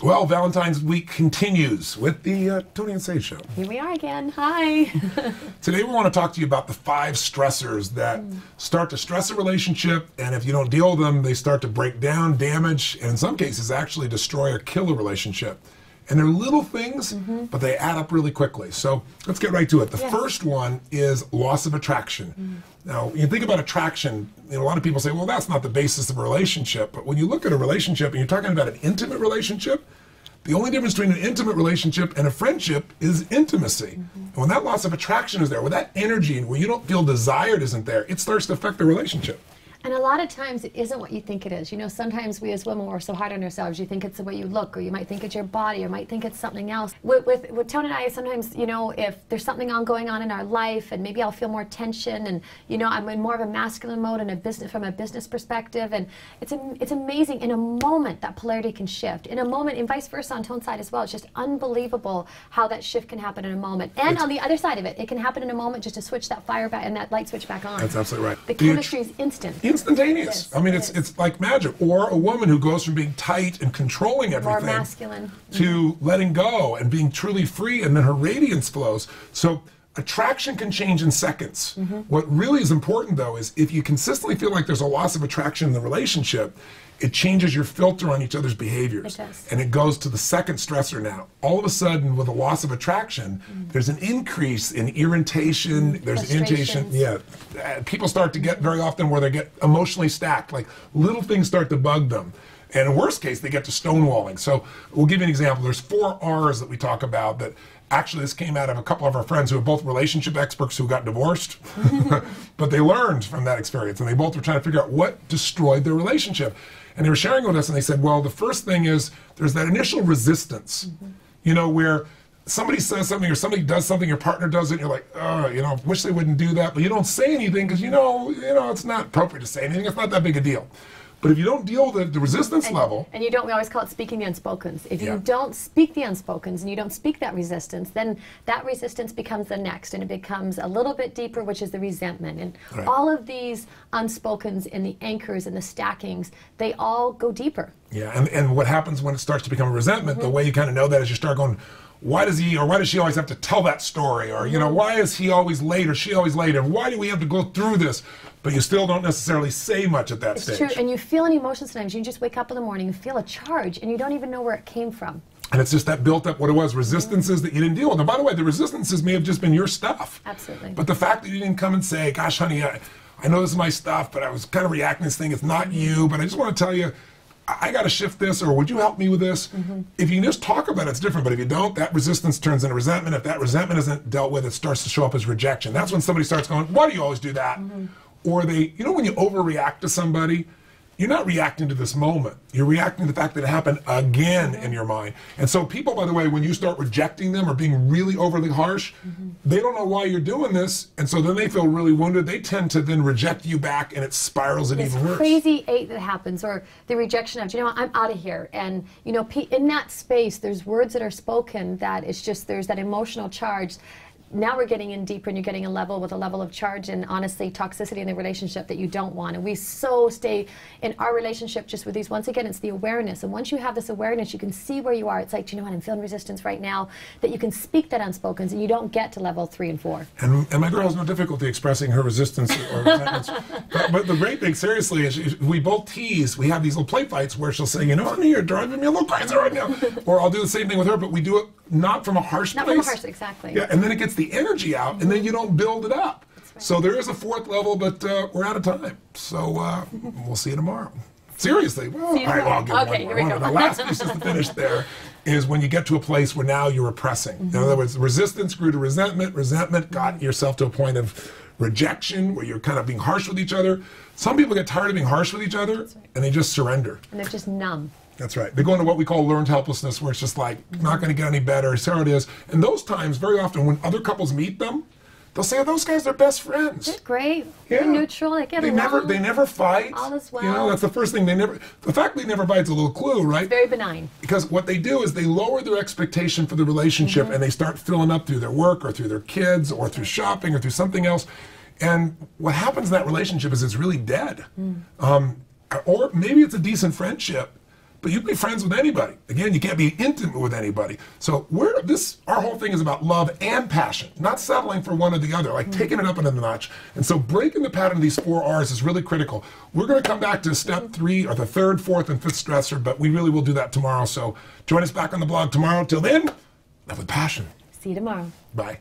Well, Valentine's week continues with the Tony and Say Show. Here we are again. Hi. Today we want to talk to you about the 5 stressors that start to stress a relationship, and if you don't deal with them, they start to break down, damage, and in some cases actually destroy or kill a relationship. And they're little things, but they add up really quickly. So let's get right to it. The first one is loss of attraction. Now, you think about attraction, a lot of people say, well, that's not the basis of a relationship. But when you look at a relationship and you're talking about an intimate relationship, the only difference between an intimate relationship and a friendship is intimacy. And when that loss of attraction is there, when that energy and where you don't feel desired isn't there, it starts to affect the relationship. And a lot of times it isn't what you think it is. You know, sometimes we as women, we're so hard on ourselves. You think it's the way you look, or you might think it's your body, or might think it's something else. With Tony and I, sometimes, you know, if there's something going on in our life, and maybe I'll feel more tension, and, you know, I'm in more of a masculine mode and from a business perspective, and it's amazing. In a moment, that polarity can shift. In a moment, and vice versa on Tone's side as well. It's just unbelievable how that shift can happen in a moment. And on the other side of it, it can happen in a moment just to switch that fire back and that light switch back on. That's absolutely right. The chemistry is instant. Instantaneous. Yes, I mean, it's like magic. Or a woman who goes from being tight and controlling everything, more masculine, to letting go and being truly free, and then her radiance flows. So attraction can change in seconds. What really is important, though, is if you consistently feel like there's a loss of attraction in the relationship, it changes your filter on each other's behaviors. It does. And it goes to the second stressor now. All of a sudden, with a loss of attraction, there's an increase in irritation, there's irritation. Yeah. People start to get very often where they get emotionally stacked, like little things start to bug them. And in worst case, they get to stonewalling. So we'll give you an example. There's 4 R's that we talk about that actually this came out of a couple of our friends who are both relationship experts who got divorced, but they learned from that experience, and they both were trying to figure out what destroyed their relationship. And they were sharing with us, and they said, well, the first thing is there's that initial resistance, you know, where somebody says something or somebody does something, your partner does it, and you're like, oh, you know, wish they wouldn't do that, but you don't say anything because you know, it's not appropriate to say anything. It's not that big a deal. But if you don't deal with the resistance level... And you don't, we always call it speaking the unspokens. If you don't speak the unspokens and you don't speak that resistance, then that resistance becomes the next, and it becomes a little bit deeper, which is the resentment. And all of these unspokens and the anchors and the stackings, they all go deeper. Yeah, and what happens when it starts to become a resentment, the way you kind of know that is you start going, why does he or why does she always have to tell that story? Or, you know, why is he always late or she always late? And why do we have to go through this? But you still don't necessarily say much at that stage. It's true, and you feel an emotion sometimes. You just wake up in the morning and feel a charge, and you don't even know where it came from. And it's just that built up, what it was, resistances that you didn't deal with. And by the way, the resistances may have just been your stuff. Absolutely. But the fact that you didn't come and say, gosh, honey, I know this is my stuff, but I was kind of reacting to this thing. It's not you, but I just want to tell you, I got to shift this, or would you help me with this? If you can just talk about it, it's different. But if you don't, that resistance turns into resentment. If that resentment isn't dealt with, it starts to show up as rejection. That's when somebody starts going, why do you always do that? Or they, you know, when you overreact to somebody, you're not reacting to this moment. You're reacting to the fact that it happened again in your mind. And so people, by the way, when you start rejecting them or being really overly harsh, they don't know why you're doing this. And so then they feel really wounded. They tend to then reject you back, and it spirals it even worse. Crazy 8 that happens, or the rejection of, you know what, I'm out of here. And, you know, in that space, there's words that are spoken that it's just, there's that emotional charge. Now we're getting in deeper, and you're getting a level of charge and honestly toxicity in the relationship that you don't want. And we so stay in our relationship just with these. Once again, it's the awareness. And once you have this awareness, you can see where you are. It's like, you know what, I'm feeling resistance right now. That you can speak that unspokens, and you don't get to level 3 and 4. And my girl has no difficulty expressing her resistance or resentments. But the great thing, seriously, is we both tease. We have these little play fights where she'll say, you know, honey, you're driving me a little crazy right now. Or I'll do the same thing with her, but we do it not from a harsh place. Not from a harsh, exactly. Yeah, and then it gets the energy out, and then you don't build it up. Right. So there is a 4th level, but we're out of time. So we'll see you tomorrow. Seriously. Well, all right, well, I'll give okay, one here we go. The last piece is to finish there is when you get to a place where now you're repressing. In other words, resistance grew to resentment. Resentment got yourself to a point of rejection where you're kind of being harsh with each other. Some people get tired of being harsh with each other, and they just surrender. And they're just numb. That's right. They go into what we call learned helplessness, where it's just like, not going to get any better, so it is. And those times, very often, when other couples meet them, they'll say, oh, those guys are best friends. They're great. They're neutral. They get along. They never fight. All is well. You know, that's the first thing. The fact they never fight is a little clue, right? It's very benign. Because what they do is they lower their expectation for the relationship, and they start filling up through their work or through their kids or through shopping or through something else. And what happens in that relationship is it's really dead. Or maybe it's a decent friendship, but you can be friends with anybody. Again, you can't be intimate with anybody. So our whole thing is about love and passion, not settling for one or the other, like taking it up another notch. And so breaking the pattern of these 4 R's is really critical. We're going to come back to step 3, or the 3rd, 4th, and 5th stressor, but we really will do that tomorrow. So join us back on the blog tomorrow. Till then, live with passion. See you tomorrow. Bye.